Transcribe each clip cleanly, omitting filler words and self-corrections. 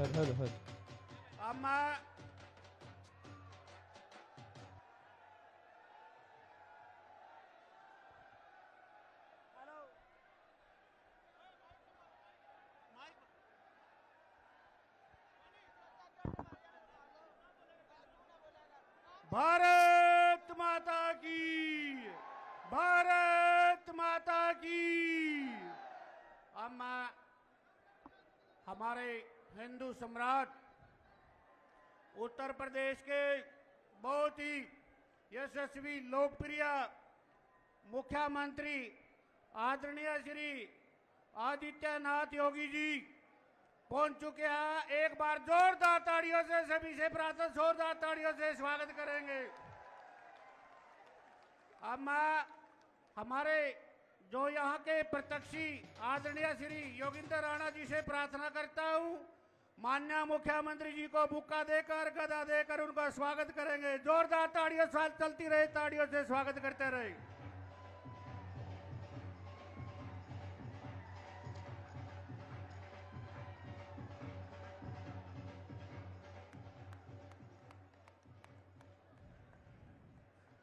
हद अम्मा भारत माता की, भारत माता की। अम्मा हमारे हिंदू सम्राट उत्तर प्रदेश के बहुत ही यशस्वी लोकप्रिय मुख्यमंत्री आदरणीय श्री आदित्यनाथ योगी जी पहुंच चुके हैं। एक बार जोरदार ताड़ियों से सभी से प्रार्थना, जोरदार ताड़ियों से स्वागत करेंगे। अब मैं हमारे जो यहाँ के प्रत्यक्षी आदरणीय श्री योगेंद्र राणा जी से प्रार्थना करता हूँ, माननीय मुख्यमंत्री जी को बुक्का देकर, गदा देकर उनका स्वागत करेंगे। जोरदार ताड़ियों से चलती रहे, ताड़ियों से स्वागत करते रहे।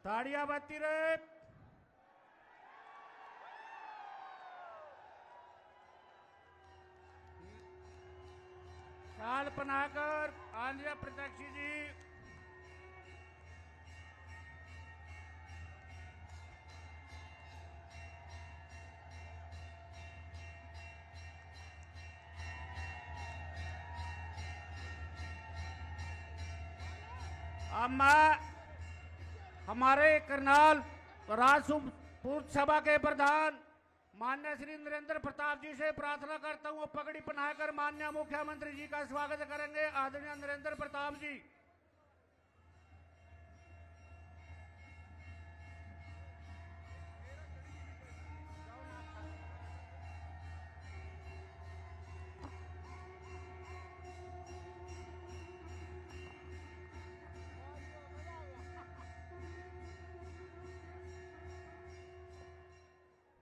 ताड़ियां बजती रहे। शाल पहनाकर आंध्र प्रत्यक्षी जी अब मैं हमारे करनाल राजपूत सभा के प्रधान माननीय श्री नरेंद्र प्रताप जी से प्रार्थना करता हूं, पगड़ी पहनाकर माननीय मुख्यमंत्री जी का स्वागत करेंगे। आदरणीय नरेंद्र प्रताप जी।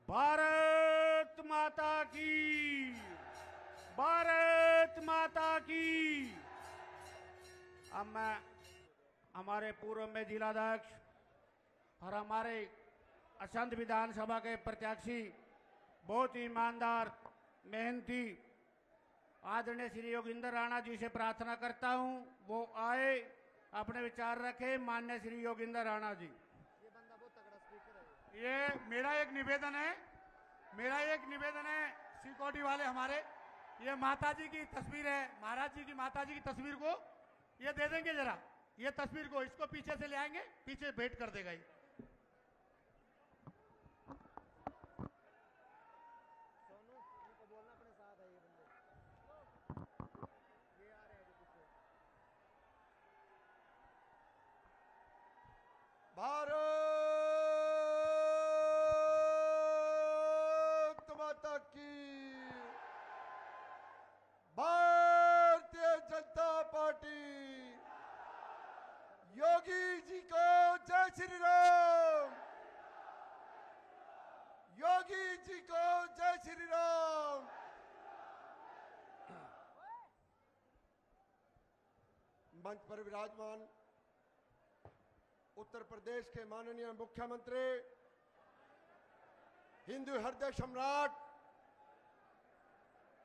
भारत माता की, भारत माता की। अब मैं हमारे पूर्व में जिलाध्यक्ष और हमारे असंध विधानसभा के प्रत्याशी, बहुत ही ईमानदार मेहनती आदरणीय श्री योगेंद्र राणा जी से प्रार्थना करता हूं, वो आए, अपने विचार रखे। माननीय श्री योगेंद्र राणा जी। ये मेरा एक निवेदन है, सिक्योरिटी वाले हमारे, ये माता जी की तस्वीर है, महाराज जी की माता जी की तस्वीर को ये दे देंगे जरा, ये तस्वीर को इसको पीछे से ले आएंगे, पीछे भेंट कर देगा ये। भारत माता की, भारतीय जनता पार्टी, योगी जी को जय श्री राम, योगी जी को जय श्री राम। मंच पर विराजमान उत्तर प्रदेश के माननीय मुख्यमंत्री, हिंदू हृदय सम्राट,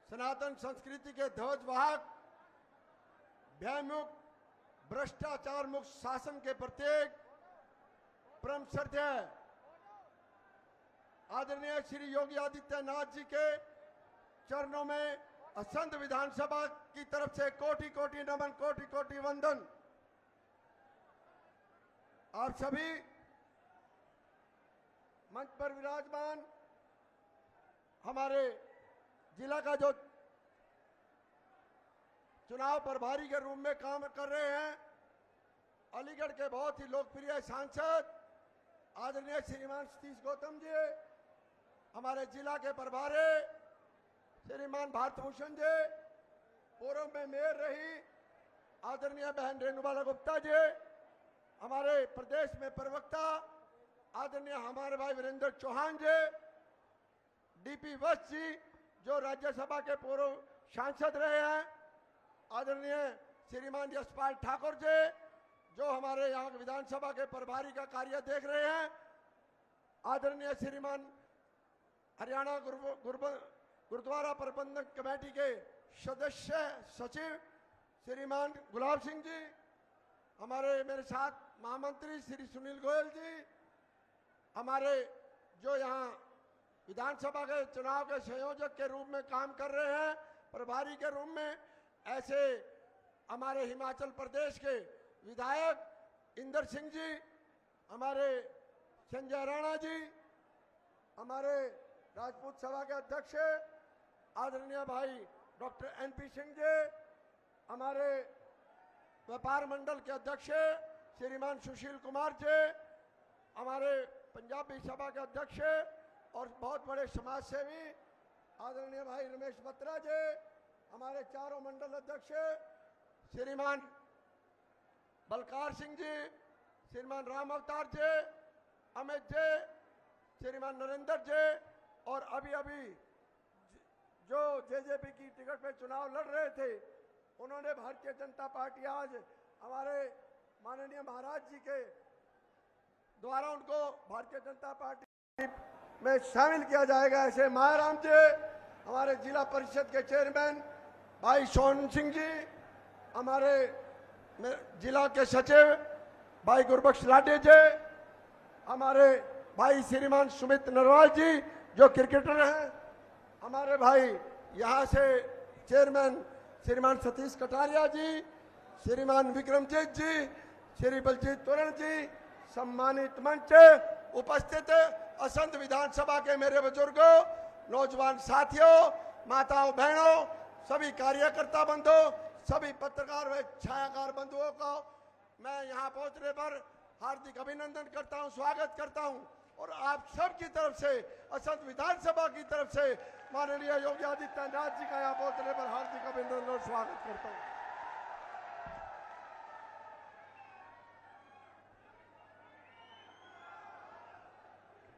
सनातन संस्कृति के ध्वजवाहक, भयमुक्त, भ्रष्टाचार मुक्त शासन के प्रतीक, परम श्रद्धेय आदरणीय श्री योगी आदित्यनाथ जी के चरणों में असंध विधानसभा की तरफ से कोटि कोटि नमन, कोटि कोटि वंदन। आप सभी मंच पर विराजमान हमारे जिला का जो चुनाव प्रभारी के रूप में काम कर रहे हैं, अलीगढ़ के बहुत ही लोकप्रिय सांसद आदरणीय श्रीमान सतीश गौतम जी, हमारे जिला के प्रभारी श्रीमान भारतभूषण जी, पूर्व में मेयर रही आदरणीय बहन रेणुबाला गुप्ता जी, हमारे प्रदेश में प्रवक्ता आदरणीय हमारे भाई वीरेंद्र चौहान जी, डीपी वत्स जी जो राज्यसभा के पूर्व सांसद रहे हैं, आदरणीय श्रीमान यशपाल ठाकुर जी, जो हमारे यहाँ विधानसभा के प्रभारी का कार्य देख रहे हैं, आदरणीय श्रीमान हरियाणा गुरुद्वारा प्रबंधक कमेटी के सदस्य सचिव श्रीमान गुलाब सिंह जी, हमारे मेरे साथ महामंत्री श्री सुनील गोयल जी, हमारे जो यहाँ विधानसभा के चुनाव के संयोजक के रूप में काम कर रहे हैं, प्रभारी के रूप में, ऐसे हमारे हिमाचल प्रदेश के विधायक इंदर सिंह जी, हमारे संजय राणा जी, हमारे राजपूत सभा के अध्यक्ष आदरणीय भाई डॉक्टर एनपी सिंह जी, हमारे व्यापार मंडल के अध्यक्ष श्रीमान सुशील कुमार जी, हमारे पंजाबी सभा के अध्यक्ष और बहुत बड़े समाज सेवी आदरणीय भाई रमेश बत्रा जी, हमारे चारों मंडल अध्यक्ष श्रीमान बलकार सिंह जी, श्रीमान राम अवतार जी, अमित जी, श्रीमान नरेंद्र जी, और अभी जो जेजेपी की टिकट पे चुनाव लड़ रहे थे, उन्होंने भारतीय जनता पार्टी आज हमारे माननीय महाराज जी के द्वारा उनको भारतीय जनता पार्टी में शामिल किया जाएगा। ऐसे महाराम जी, हमारे जिला परिषद के चेयरमैन भाई सोन सिंह जी, हमारे जिला के सचिव भाई गुरबख्श लाडे जी, हमारे भाई श्रीमान सुमित नरवाल जी जो क्रिकेटर हैं, हमारे भाई यहाँ से चेयरमैन श्रीमान सतीश कटारिया जी, श्रीमान विक्रमजीत जी, श्री बलजीत तोरण जी, सम्मानित मंच उपस्थित असंध विधानसभा के मेरे बुजुर्गों, नौजवान साथियों, माताओं बहनों, सभी कार्यकर्ता बंधुओं, सभी पत्रकार व छायाकार बंधुओं को मैं यहाँ पहुंचने पर हार्दिक अभिनंदन करता हूँ, स्वागत करता हूँ, और आप सब की तरफ से, असंध विधानसभा की तरफ से माननीय योगी आदित्यनाथ जी का यहाँ पहुंचने पर हार्दिक अभिनंदन और स्वागत करता हूँ।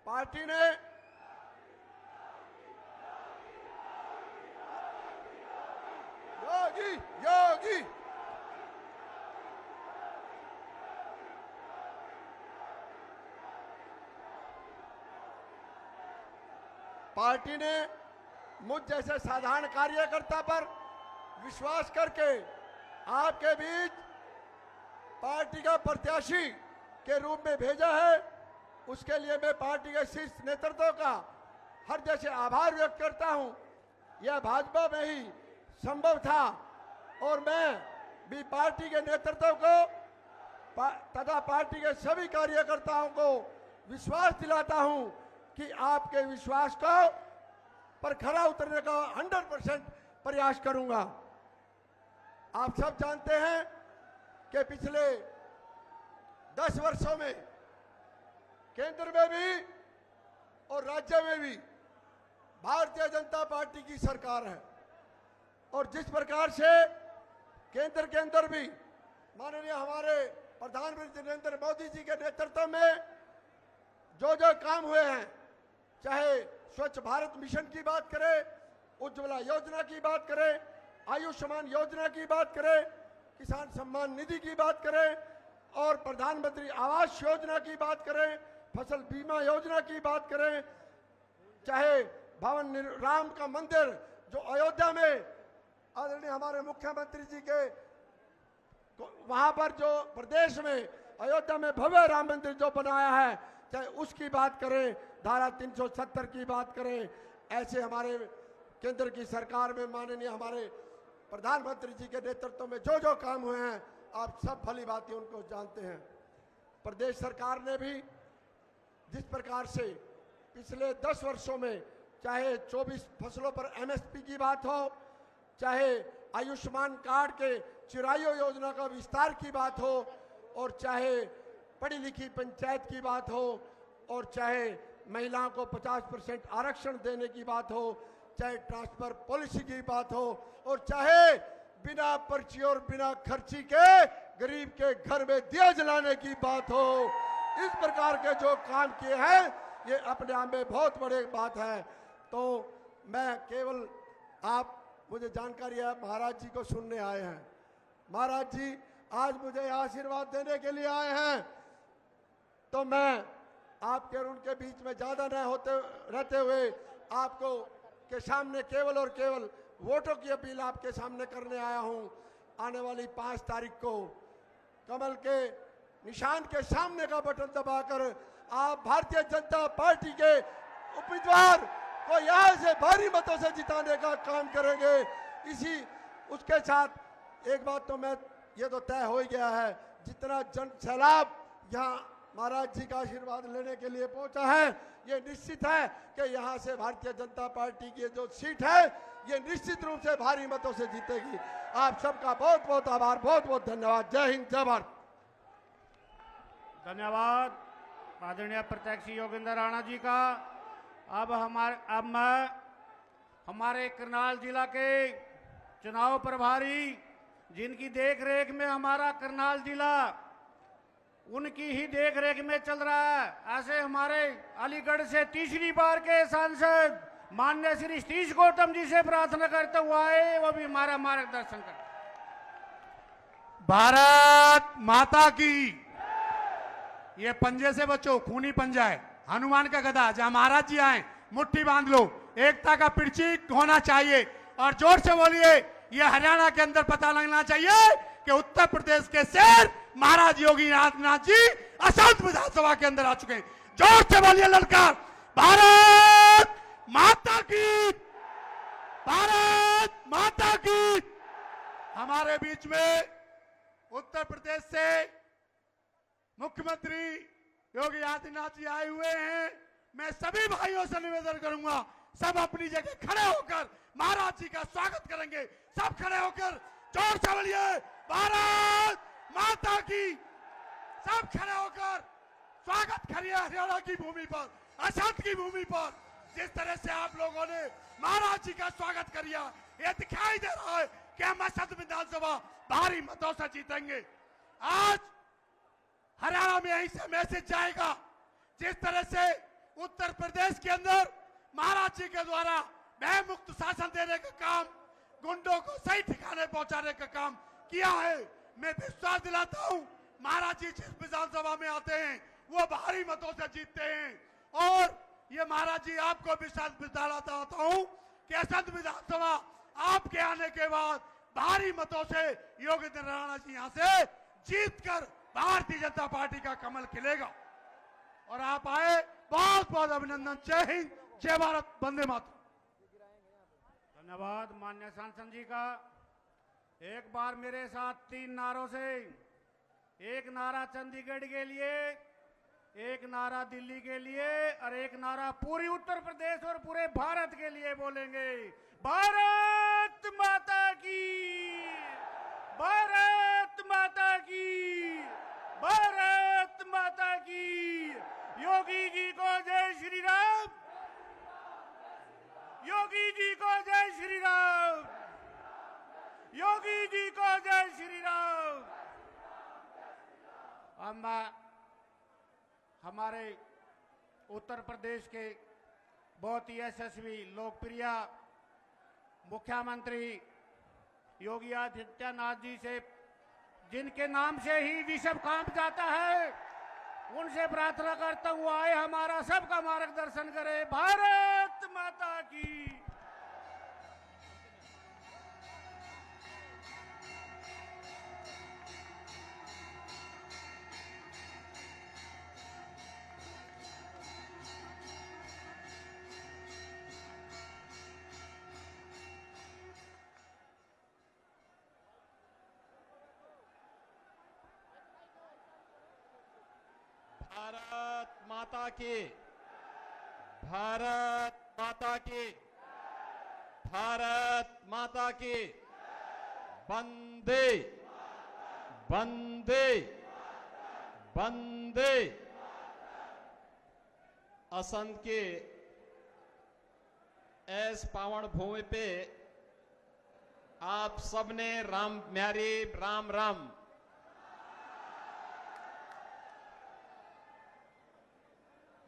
पार्टी ने योगी पार्टी ने मुझ जैसे साधारण कार्यकर्ता पर विश्वास करके आपके बीच पार्टी का प्रत्याशी के रूप में भेजा है। उसके लिए मैं पार्टी के शीर्ष नेतृत्व का हृदय से आभार व्यक्त करता हूं। यह भाजपा में ही संभव था और मैं भी पार्टी के नेतृत्व को तथा पार्टी के सभी कार्यकर्ताओं को विश्वास दिलाता हूं कि आपके विश्वास को पर खरा उतरने का 100% प्रयास करूंगा। आप सब जानते हैं कि पिछले 10 वर्षों में केंद्र में भी और राज्य में भी भारतीय जनता पार्टी की सरकार है, और जिस प्रकार से केंद्र के अंदर भी माननीय हमारे प्रधानमंत्री नरेंद्र मोदी जी के नेतृत्व में जो काम हुए हैं, चाहे स्वच्छ भारत मिशन की बात करें, उज्ज्वला योजना की बात करें, आयुष्मान योजना की बात करें, किसान सम्मान निधि की बात करें, और प्रधानमंत्री आवास योजना की बात करें, फसल बीमा योजना की बात करें, चाहे भवन राम का मंदिर जो अयोध्या में आदरणीय हमारे मुख्यमंत्री जी के वहां पर जो प्रदेश में अयोध्या में भव्य राम मंदिर जो बनाया है, चाहे उसकी बात करें, धारा 370 की बात करें, ऐसे हमारे केंद्र की सरकार में माननीय हमारे प्रधानमंत्री जी के नेतृत्व में जो काम हुए हैं, आप सब भली भांति उनको जानते हैं। प्रदेश सरकार ने भी जिस प्रकार से पिछले 10 वर्षों में चाहे 24 फसलों पर एमएसपी की बात हो, चाहे आयुष्मान कार्ड के चिरायु योजना का विस्तार की बात हो, और चाहे पढ़ी लिखी पंचायत की बात हो, और चाहे महिलाओं को 50% आरक्षण देने की बात हो, चाहे ट्रांसफर पॉलिसी की बात हो, और चाहे बिना पर्ची और बिना खर्ची के गरीब के घर में दिया जलाने की बात हो, इस प्रकार के जो काम किए हैं ये अपने आप में बहुत बड़ी बात है। तो मैं केवल आप मुझे जानकारी है महाराज जी को सुनने आए हैं। महाराज जी आज मुझे आशीर्वाद देने के लिए आए हैं, तो मैं आपके और उनके बीच में ज्यादा न होते रहते हुए आपको के सामने केवल और केवल वोटों की अपील आपके सामने करने आया हूं। आने वाली 5 तारीख को कमल के निशान के सामने का बटन दबाकर आप भारतीय जनता पार्टी के उम्मीदवार को यहां से भारी मतों से जिताने का काम करेंगे। इसी उसके साथ एक बात तो मैं ये तो तय हो ही गया है, जितना जन सैलाब यहाँ महाराज जी का आशीर्वाद लेने के लिए पहुंचा है, ये निश्चित है कि यहाँ से भारतीय जनता पार्टी की जो सीट है ये निश्चित रूप से भारी मतों से जीतेगी। आप सबका बहुत बहुत आभार, बहुत बहुत धन्यवाद। जय हिंद, जय भारत। धन्यवाद आदरणीय प्रत्याशी योगेंद्र राणा जी का। अब मैं हमारे करनाल जिला के चुनाव प्रभारी, जिनकी देखरेख में हमारा करनाल जिला उनकी ही देखरेख में चल रहा है, ऐसे हमारे अलीगढ़ से तीसरी बार के सांसद माननीय श्री सतीश गौतम जी से प्रार्थना करते हुए आए, वो भी हमारा मार्गदर्शन कर। भारत माता की। ये पंजे से बचो, खूनी पंजा है, हनुमान का गदा। जहां महाराज जी आए मुट्ठी बांध लो, एकता का प्रतीक होना चाहिए और जोर से बोलिए। ये हरियाणा के अंदर पता लगना चाहिए कि उत्तर प्रदेश के शेर महाराज योगी आदित्यनाथ जी असंध विधानसभा के अंदर आ चुके हैं। जोर से बोलिए ललकार, भारत माता की, भारत माता की। हमारे बीच में उत्तर प्रदेश से मुख्यमंत्री योगी आदित्यनाथ जी आए हुए हैं। मैं सभी भाइयों से निवेदन करूंगा, सब अपनी जगह खड़े होकर महाराज जी का स्वागत करेंगे। सब खड़े होकर जोर से बोलिए, भारत माता की। सब खड़े होकर स्वागत करिए हरियाणा की भूमि पर, असंध की भूमि पर। जिस तरह से आप लोगों ने महाराज जी का स्वागत किया, यह दिखाई दे रहा है कि हम असंध विधानसभा भारी मतों से जीतेंगे। आज हरियाणा में यहीं से मैसेज जाएगा, जिस तरह से उत्तर प्रदेश के अंदर महाराज जी के द्वारा भय मुक्त शासन देने का काम, गुंडों को सही ठिकाने पहुंचाने का काम किया है। मैं विश्वास दिलाता हूं महाराज जी जिस विधानसभा में आते हैं वो भारी मतों से जीतते हैं। और ये महाराज जी आपको विश्वास दिलाता हूं कि असंध विधानसभा आपके आने के बाद भारी मतों से योगेंद्र राणा जी यहां से जीतकर भारतीय जनता पार्टी का कमल खिलेगा। और आप आए, बहुत बहुत अभिनंदन। जय हिंद, जय भारत, वंदे मातरम। धन्यवाद माननीय सांसद जी का। एक बार मेरे साथ 3 नारों से, एक नारा चंडीगढ़ के लिए, एक नारा दिल्ली के लिए और एक नारा पूरी उत्तर प्रदेश और पूरे भारत के लिए बोलेंगे। भारत माता की, भारत माता की, भारत माता की। योगी जी को जय श्री राम, योगी जी को जय श्री राम, योगी जी को जय श्री राम। हमारे उत्तर प्रदेश के बहुत ही यशस्वी लोकप्रिय मुख्यमंत्री योगी आदित्यनाथ जी से, जिनके नाम से ही विश्व कांप जाता है, उनसे प्रार्थना करता हुआ आए हमारा सबका मार्गदर्शन करे। भारत माता की। भारत माता की, भारत माता की, भारत माता की। वंदे वंदे वंदे। असंध के इस पावन भूमि पे आप सबने राम म्यारी राम राम।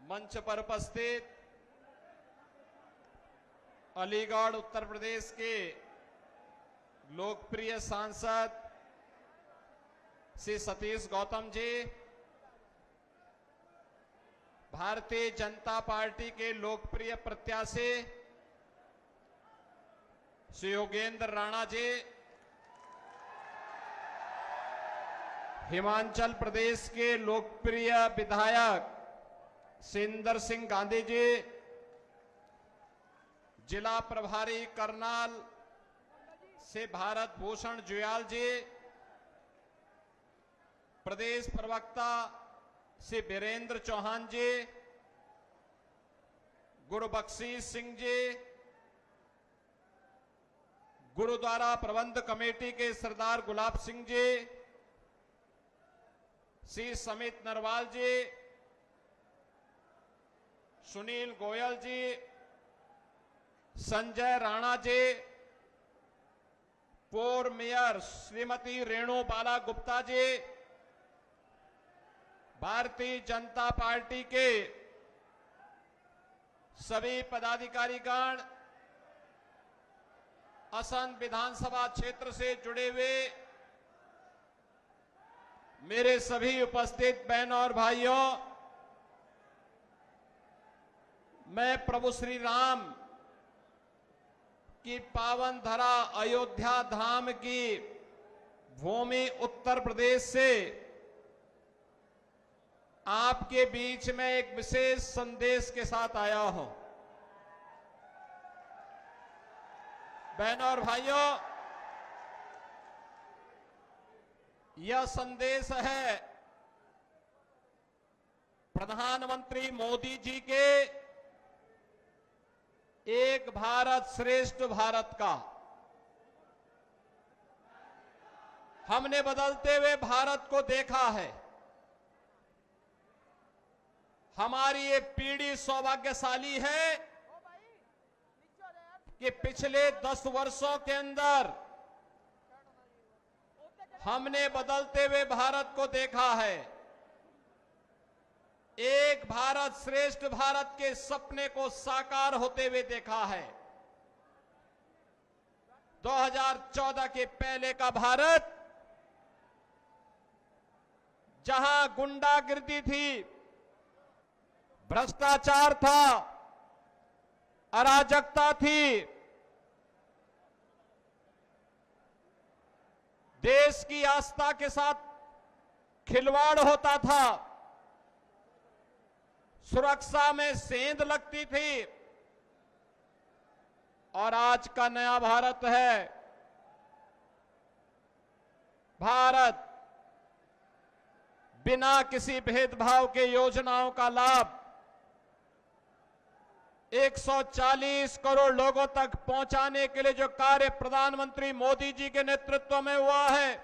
मंच पर उपस्थित अलीगढ़ उत्तर प्रदेश के लोकप्रिय सांसद श्री सतीश गौतम जी, भारतीय जनता पार्टी के लोकप्रिय प्रत्याशी श्री योगेंद्र राणा जी, हिमाचल प्रदेश के लोकप्रिय विधायक सिंदर सिंह गांधी जी, जिला प्रभारी करनाल से भारत भूषण जुयाल जी, प्रदेश प्रवक्ता श्री वीरेंद्र चौहान जी, गुरबख्शीश सिंह जी, गुरुद्वारा प्रबंध कमेटी के सरदार गुलाब सिंह जी, श्री समित नरवाल जी, सुनील गोयल जी, संजय राणा जी, पूर्व मेयर श्रीमती रेणु बाला गुप्ता जी, भारतीय जनता पार्टी के सभी पदाधिकारीगण, असंध विधानसभा क्षेत्र से जुड़े हुए मेरे सभी उपस्थित बहनों और भाइयों, मैं प्रभु श्री राम की पावन धरा अयोध्या धाम की भूमि उत्तर प्रदेश से आपके बीच में एक विशेष संदेश के साथ आया हूं। बहनों और भाइयों, यह संदेश है प्रधानमंत्री मोदी जी के एक भारत श्रेष्ठ भारत का। हमने बदलते हुए भारत को देखा है। हमारी ये पीढ़ी सौभाग्यशाली है कि पिछले 10 वर्षों के अंदर हमने बदलते हुए भारत को देखा है। एक भारत श्रेष्ठ भारत के सपने को साकार होते हुए देखा है। 2014 के पहले का भारत, जहां गुंडागिर्दी थी, भ्रष्टाचार था, अराजकता थी, देश की आस्था के साथ खिलवाड़ होता था, सुरक्षा में सेंध लगती थी, और आज का नया भारत है। भारत बिना किसी भेदभाव के योजनाओं का लाभ 140 करोड़ लोगों तक पहुंचाने के लिए जो कार्य प्रधानमंत्री मोदी जी के नेतृत्व में हुआ है,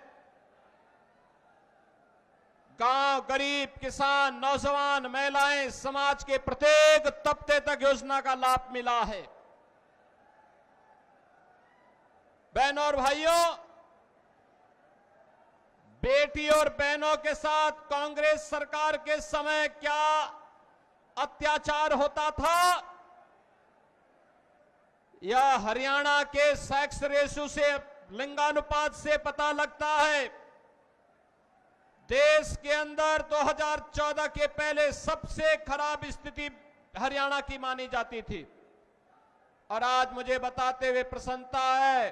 गांव, गरीब, किसान, नौजवान, महिलाएं, समाज के प्रत्येक तबके तक योजना का लाभ मिला है। बहनों और भाइयों, बेटी और बहनों के साथ कांग्रेस सरकार के समय क्या अत्याचार होता था, यह हरियाणा के सेक्स रेशो से, लिंगानुपात से पता लगता है। देश के अंदर 2014 के पहले सबसे खराब स्थिति हरियाणा की मानी जाती थी, और आज मुझे बताते हुए प्रसन्नता है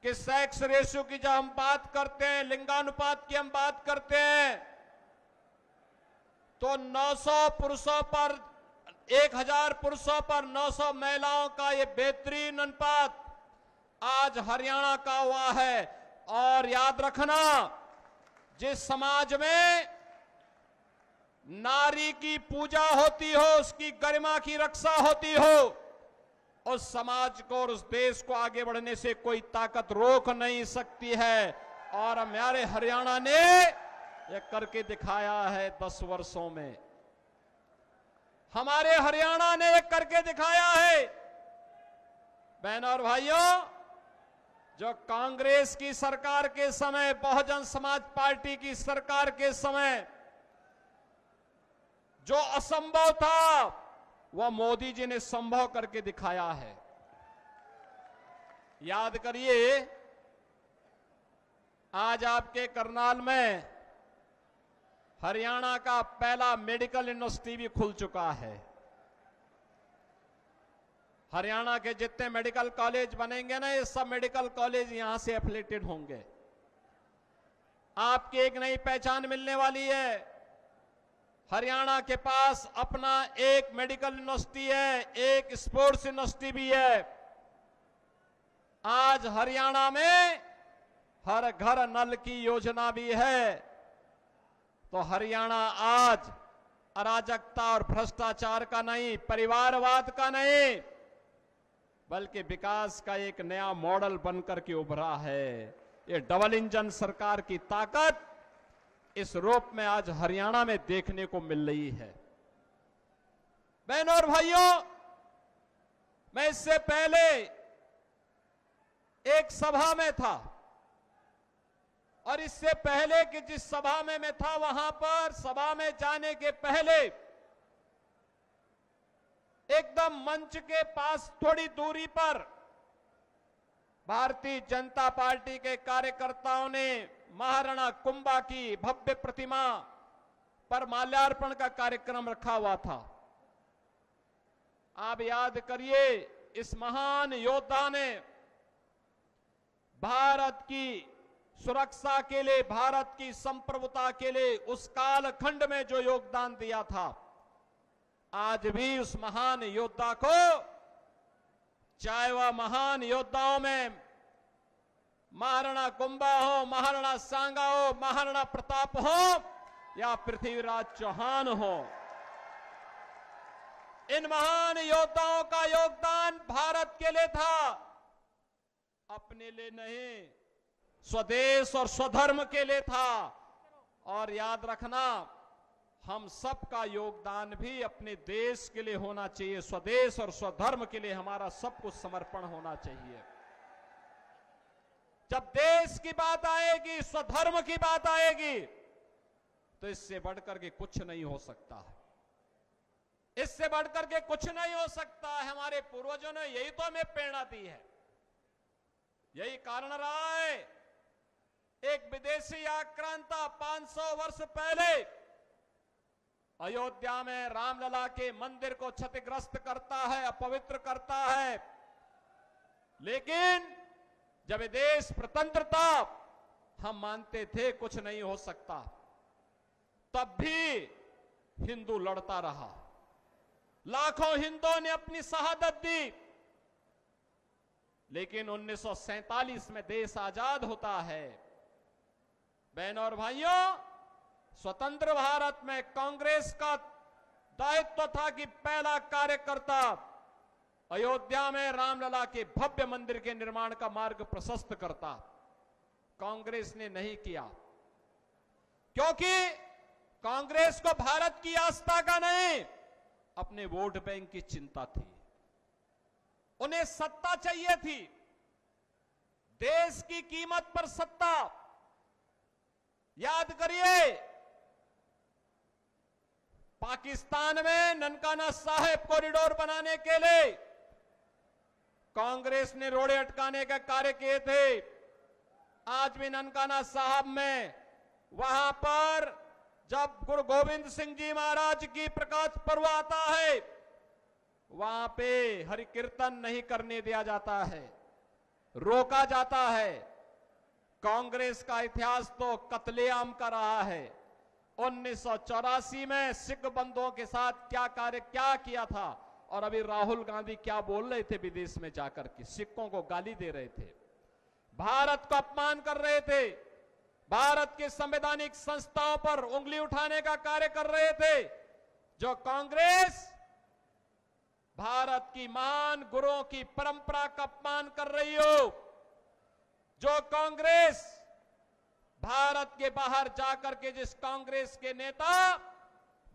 कि सेक्स रेशो की जब हम बात करते हैं, लिंगानुपात की हम बात करते हैं, तो 900 पुरुषों पर 1000 पुरुषों पर 900 महिलाओं का ये बेहतरीन अनुपात आज हरियाणा का हुआ है। और याद रखना, जिस समाज में नारी की पूजा होती हो, उसकी गरिमा की रक्षा होती हो, उस समाज को और उस देश को आगे बढ़ने से कोई ताकत रोक नहीं सकती है। और हमारे हरियाणा ने यह करके दिखाया है 10 वर्षों में। हमारे हरियाणा ने यह करके दिखाया है। बहनों और भाइयों, जो कांग्रेस की सरकार के समय, बहुजन समाज पार्टी की सरकार के समय जो असंभव था, वह मोदी जी ने संभव करके दिखाया है। याद करिए, आज आपके करनाल में हरियाणा का पहला मेडिकल यूनिवर्सिटी भी खुल चुका है। हरियाणा के जितने मेडिकल कॉलेज बनेंगे ना, ये सब मेडिकल कॉलेज यहां से एफिलेटेड होंगे। आपकी एक नई पहचान मिलने वाली है। हरियाणा के पास अपना एक मेडिकल यूनिवर्सिटी है, एक स्पोर्ट्स यूनिवर्सिटी भी है। आज हरियाणा में हर घर नल की योजना भी है। तो हरियाणा आज अराजकता और भ्रष्टाचार का नहीं, परिवारवाद का नहीं, बल्कि विकास का एक नया मॉडल बनकर के उभरा है। ये डबल इंजन सरकार की ताकत इस रूप में आज हरियाणा में देखने को मिल रही है। बहनों और भाइयों, मैं इससे पहले एक सभा में था और इससे पहले कि जिस सभा में मैं था, वहां पर सभा में जाने के पहले एकदम मंच के पास थोड़ी दूरी पर भारतीय जनता पार्टी के कार्यकर्ताओं ने महाराणा कुंभा की भव्य प्रतिमा पर माल्यार्पण का कार्यक्रम रखा हुआ था। आप याद करिए, इस महान योद्धा ने भारत की सुरक्षा के लिए, भारत की संप्रभुता के लिए उस कालखंड में जो योगदान दिया था, आज भी उस महान योद्धा को, चाहे वह महान योद्धाओं में महाराणा कुंभा हो, महाराणा सांगा हो, महाराणा प्रताप हो या पृथ्वीराज चौहान हो, इन महान योद्धाओं का योगदान भारत के लिए था, अपने लिए नहीं, स्वदेश और स्वधर्म के लिए था। और याद रखना, हम सबका योगदान भी अपने देश के लिए होना चाहिए। स्वदेश और स्वधर्म के लिए हमारा सब कुछ समर्पण होना चाहिए। जब देश की बात आएगी, स्वधर्म की बात आएगी, तो इससे बढ़कर के कुछ नहीं हो सकता है। इससे बढ़कर के कुछ नहीं हो सकता है। हमारे पूर्वजों ने यही तो हमें प्रेरणा दी है। यही कारण रहा है, एक विदेशी आक्रांता 500 वर्ष पहले अयोध्या में रामलला के मंदिर को क्षतिग्रस्त करता है, अपवित्र करता है, लेकिन जब देश स्वतंत्र था, हम मानते थे कुछ नहीं हो सकता, तब भी हिंदू लड़ता रहा। लाखों हिंदुओं ने अपनी शहादत दी, लेकिन 1947 में देश आजाद होता है। बहनों और भाइयों, स्वतंत्र भारत में कांग्रेस का दायित्व था कि पहला कार्यकर्ता अयोध्या में रामलला के भव्य मंदिर के निर्माण का मार्ग प्रशस्त करता। कांग्रेस ने नहीं किया, क्योंकि कांग्रेस को भारत की आस्था का नहीं, अपने वोट बैंक की चिंता थी। उन्हें सत्ता चाहिए थी, देश की कीमत पर सत्ता। याद करिए, पाकिस्तान में ननकाना साहिब कॉरिडोर बनाने के लिए कांग्रेस ने रोड़े अटकाने का कार्य किए थे। आज भी ननकाना साहब में, वहां पर जब गुरु गोविंद सिंह जी महाराज की प्रकाश पर्व आता है, वहां पे हरि कीर्तन नहीं करने दिया जाता है, रोका जाता है। कांग्रेस का इतिहास तो कत्लेआम का रहा है। 1984 में सिख बंधुओं के साथ क्या किया था, और अभी राहुल गांधी क्या बोल रहे थे विदेश में जाकर के, सिखों को गाली दे रहे थे, भारत का अपमान कर रहे थे, भारत के संवैधानिक संस्थाओं पर उंगली उठाने का कार्य कर रहे थे। जो कांग्रेस भारत की महान गुरुओं की परंपरा का अपमान कर रही हो, जो कांग्रेस भारत के बाहर जाकर के जिस कांग्रेस के नेता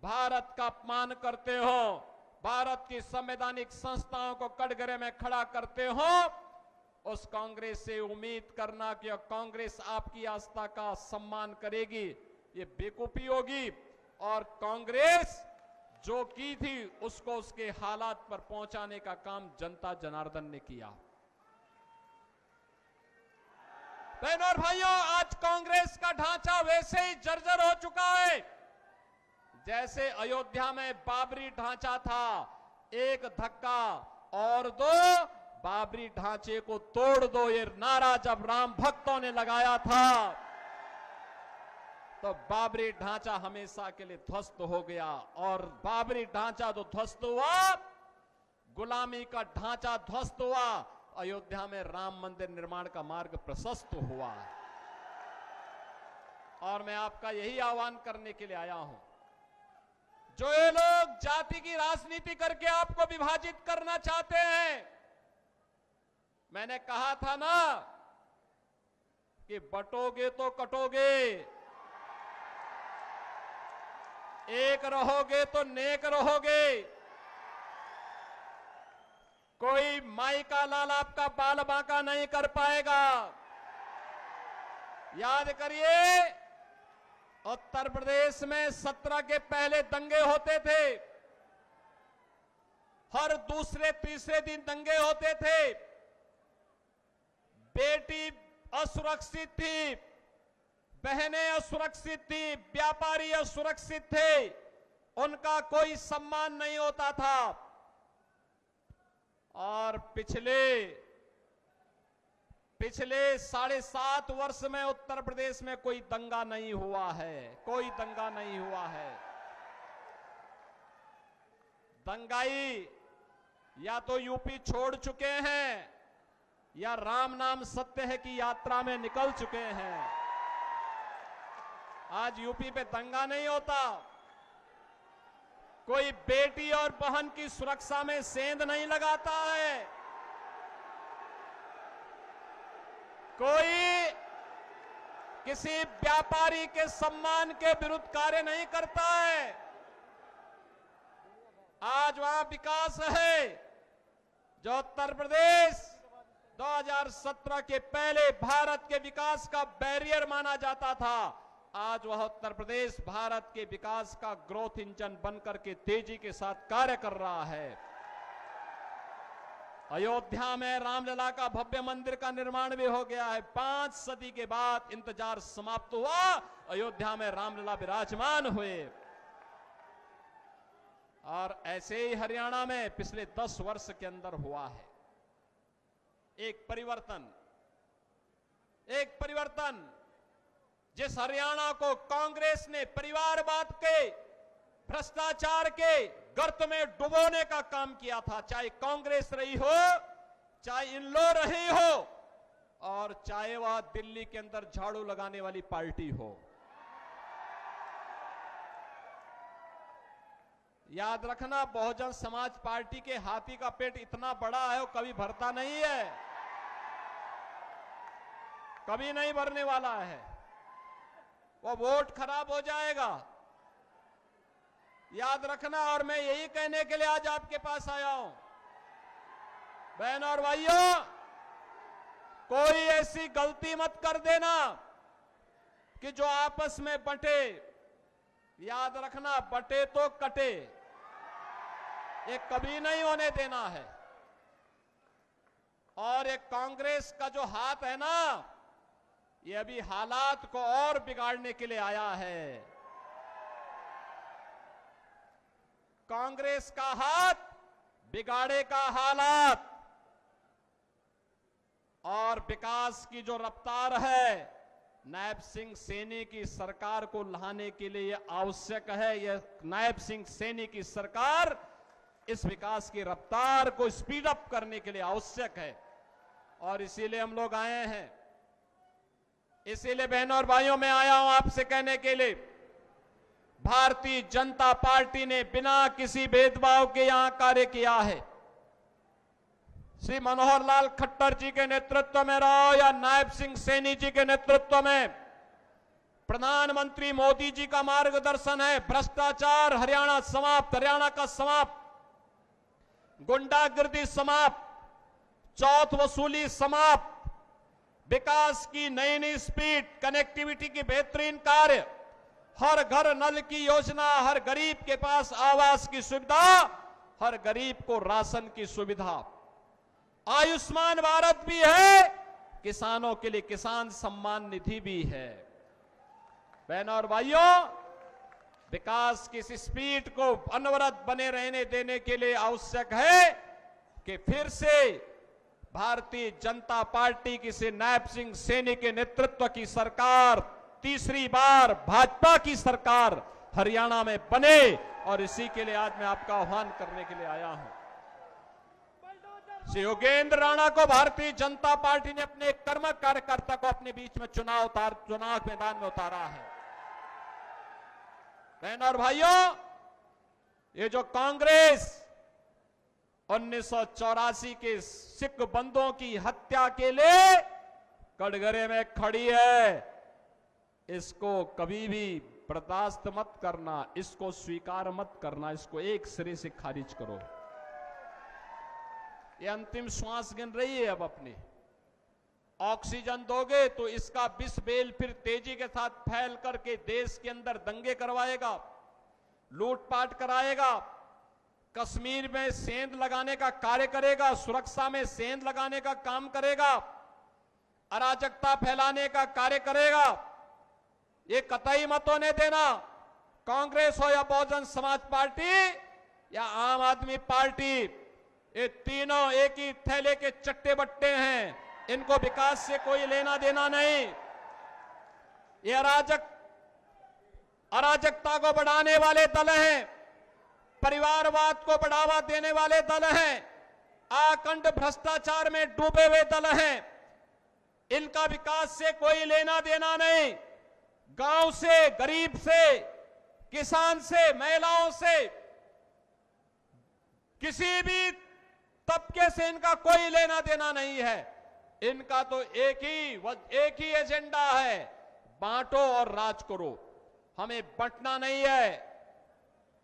भारत का अपमान करते हो, भारत की संवैधानिक संस्थाओं को कटघरे में खड़ा करते हो, उस कांग्रेस से उम्मीद करना कि कांग्रेस आपकी आस्था का सम्मान करेगी, ये बेवकूफी होगी। और कांग्रेस जो की थी, उसको उसके हालात पर पहुंचाने का काम जनता जनार्दन ने किया। बहनों और भाइयों, आज कांग्रेस का ढांचा वैसे ही जर्जर हो चुका है जैसे अयोध्या में बाबरी ढांचा था। एक धक्का और दो, बाबरी ढांचे को तोड़ दो, ये नारा जब राम भक्तों ने लगाया था तो बाबरी ढांचा हमेशा के लिए ध्वस्त हो गया। और बाबरी ढांचा जो ध्वस्त हुआ, गुलामी का ढांचा ध्वस्त हुआ, अयोध्या में राम मंदिर निर्माण का मार्ग प्रशस्त हुआ। और मैं आपका यही आह्वान करने के लिए आया हूं, जो ये लोग जाति की राजनीति करके आपको विभाजित करना चाहते हैं, मैंने कहा था ना कि बटोगे तो कटोगे, एक रहोगे तो नेक रहोगे। कोई माई का लाल आपका बाल बांका नहीं कर पाएगा। याद करिए, उत्तर प्रदेश में 17 के पहले दंगे होते थे, हर दूसरे तीसरे दिन दंगे होते थे। बेटी असुरक्षित थी, बहनें असुरक्षित थी, व्यापारी असुरक्षित थे, उनका कोई सम्मान नहीं होता था। और पिछले 7.5 वर्ष में उत्तर प्रदेश में कोई दंगा नहीं हुआ है, कोई दंगा नहीं हुआ है। दंगाई या तो यूपी छोड़ चुके हैं या राम नाम सत्य है की यात्रा में निकल चुके हैं। आज यूपी पे दंगा नहीं होता, कोई बेटी और बहन की सुरक्षा में सेंध नहीं लगाता है, कोई किसी व्यापारी के सम्मान के विरुद्ध कार्य नहीं करता है। आज वहां विकास है जो उत्तर प्रदेश 2017 के पहले भारत के विकास का बैरियर माना जाता था। आज वह उत्तर प्रदेश भारत के विकास का ग्रोथ इंजन बनकर के तेजी के साथ कार्य कर रहा है। अयोध्या में रामलला का भव्य मंदिर का निर्माण भी हो गया है। 5 सदी के बाद इंतजार समाप्त हुआ, अयोध्या में रामलला विराजमान हुए। और ऐसे ही हरियाणा में पिछले 10 वर्ष के अंदर हुआ है एक परिवर्तन। जिस हरियाणा को कांग्रेस ने परिवारवाद के, भ्रष्टाचार के गर्त में डुबोने का काम किया था, चाहे कांग्रेस रही हो, चाहे इनलो रही हो, और चाहे वह दिल्ली के अंदर झाड़ू लगाने वाली पार्टी हो। याद रखना, बहुजन समाज पार्टी के हाथी का पेट इतना बड़ा है वो कभी भरता नहीं है, कभी नहीं भरने वाला है, वो वोट खराब हो जाएगा। याद रखना। और मैं यही कहने के लिए आज आपके पास आया हूं, बहनों और भाइयों, कोई ऐसी गलती मत कर देना कि जो आपस में बंटे। याद रखना, बंटे तो कटे, ये कभी नहीं होने देना है। और एक कांग्रेस का जो हाथ है ना, ये अभी हालात को और बिगाड़ने के लिए आया है। कांग्रेस का हाथ बिगाड़ेगा हालात। और विकास की जो रफ्तार है, नायब सिंह सैनी की सरकार को लाने के लिए यह आवश्यक है। यह नायब सिंह सैनी की सरकार इस विकास की रफ्तार को स्पीड अप करने के लिए आवश्यक है। और इसीलिए हम लोग आए हैं। इसीलिए बहनों और भाइयों, मैं आया हूं आपसे कहने के लिए, भारतीय जनता पार्टी ने बिना किसी भेदभाव के यहां कार्य किया है। श्री मनोहर लाल खट्टर जी के नेतृत्व में रहो या नायब सिंह सैनी जी के नेतृत्व में, प्रधानमंत्री मोदी जी का मार्गदर्शन है। भ्रष्टाचार हरियाणा समाप्त, हरियाणा का समाप्त, गुंडागर्दी समाप्त, चौथ वसूली समाप्त, विकास की नई नई स्पीड, कनेक्टिविटी की बेहतरीन कार्य, हर घर नल की योजना, हर गरीब के पास आवास की सुविधा, हर गरीब को राशन की सुविधा। आयुष्मान भारत भी है किसानों के लिए किसान सम्मान निधि भी है। बहनों और भाइयों, विकास की इस स्पीड को अनवरत बने रहने देने के लिए आवश्यक है कि फिर से भारतीय जनता पार्टी की से नायब सिंह सैनी के नेतृत्व की सरकार, तीसरी बार भाजपा की सरकार हरियाणा में बने, और इसी के लिए आज मैं आपका आह्वान करने के लिए आया हूं। श्री योगेंद्र राणा को भारतीय जनता पार्टी ने अपने कर्मठ कार्यकर्ता को अपने बीच में चुनाव मैदान में उतारा है। बहनों और भाइयों, ये जो कांग्रेस 1984 के सिख बंदों की हत्या के लिए कटघरे में खड़ी है, इसको कभी भी बर्दाश्त मत करना, इसको स्वीकार मत करना, इसको एक सिरे से खारिज करो। ये अंतिम श्वास गिन रही है, अब अपनी ऑक्सीजन दोगे तो इसका विष बेल फिर तेजी के साथ फैल करके देश के अंदर दंगे करवाएगा, लूटपाट कराएगा, कश्मीर में सेंध लगाने का कार्य करेगा, सुरक्षा में सेंध लगाने का काम करेगा, अराजकता फैलाने का कार्य करेगा। ये कतई मत होने देना। कांग्रेस हो या बहुजन समाज पार्टी या आम आदमी पार्टी, ये तीनों एक ही थैले के चट्टे बट्टे हैं, इनको विकास से कोई लेना देना नहीं। ये अराजकता को बढ़ाने वाले दल हैं, परिवारवाद को बढ़ावा देने वाले दल हैं, आखंड भ्रष्टाचार में डूबे हुए दल हैं, इनका विकास से कोई लेना देना नहीं। गांव से, गरीब से, किसान से, महिलाओं से, किसी भी तबके से इनका कोई लेना देना नहीं है। इनका तो एक ही एजेंडा है, बांटो और राज करो। हमें बंटना नहीं है,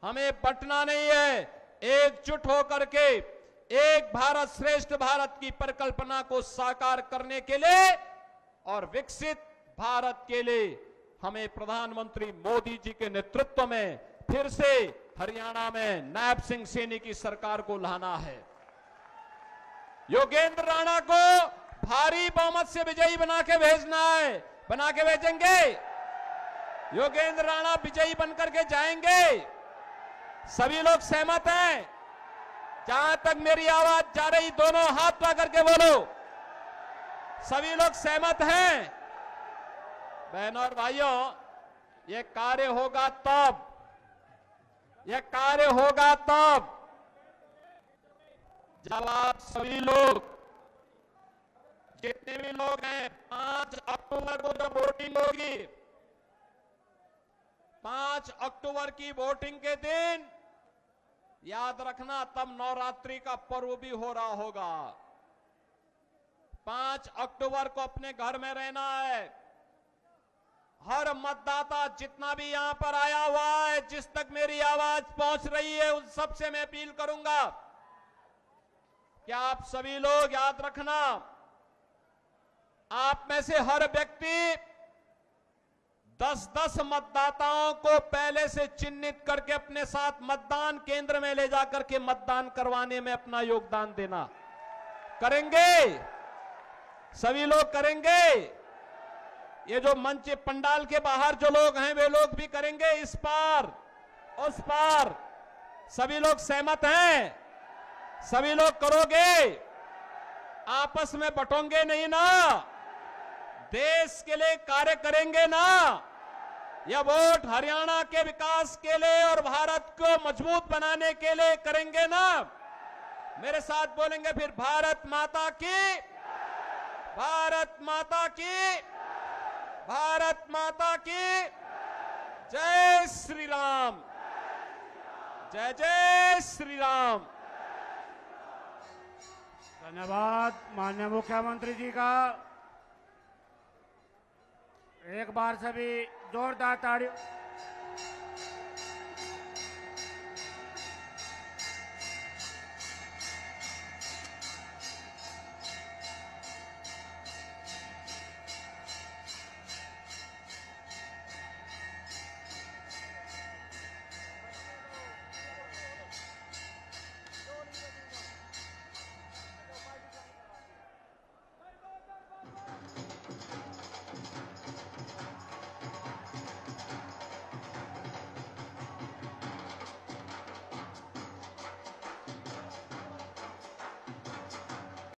हमें बंटना नहीं है। एकजुट होकर के एक भारत श्रेष्ठ भारत की परिकल्पना को साकार करने के लिए और विकसित भारत के लिए हमें प्रधानमंत्री मोदी जी के नेतृत्व में फिर से हरियाणा में नायब सिंह सैनी की सरकार को लाना है। योगेंद्र राणा को भारी बहुमत से विजयी बना के भेजना है। बना के भेजेंगे। योगेंद्र राणा विजयी बनकर के जाएंगे। सभी लोग सहमत हैं? जहां तक मेरी आवाज जा रही, दोनों हाथ उठा करके बोलो। सभी लोग सहमत हैं? बहनों और भाइयों, यह कार्य होगा तब, जब आप सभी लोग, जितने भी लोग हैं, 5 अक्टूबर को जब वोटिंग होगी, 5 अक्टूबर की वोटिंग के दिन याद रखना, तब नवरात्रि का पर्व भी हो रहा होगा। 5 अक्टूबर को अपने घर में रहना है। हर मतदाता जितना भी यहां पर आया हुआ है, जिस तक मेरी आवाज पहुंच रही है, उन सबसे मैं अपील करूंगा कि आप सभी लोग याद रखना, आप में से हर व्यक्ति 10-10 मतदाताओं को पहले से चिन्हित करके अपने साथ मतदान केंद्र में ले जाकर के मतदान करवाने में अपना योगदान देना। करेंगे? सभी लोग करेंगे? ये जो मंच पंडाल के बाहर जो लोग हैं, वे लोग भी करेंगे? इस पार उस पार सभी लोग सहमत हैं? सभी लोग करोगे? आपस में बंटोगे नहीं ना? देश के लिए कार्य करेंगे ना? यह वोट हरियाणा के विकास के लिए और भारत को मजबूत बनाने के लिए करेंगे ना? मेरे साथ बोलेंगे फिर, भारत माता की, भारत माता की, भारत माता की जय श्री राम, जय जय श्री राम। धन्यवाद माननीय मुख्यमंत्री जी का। एक बार सभी जोरदार तालियों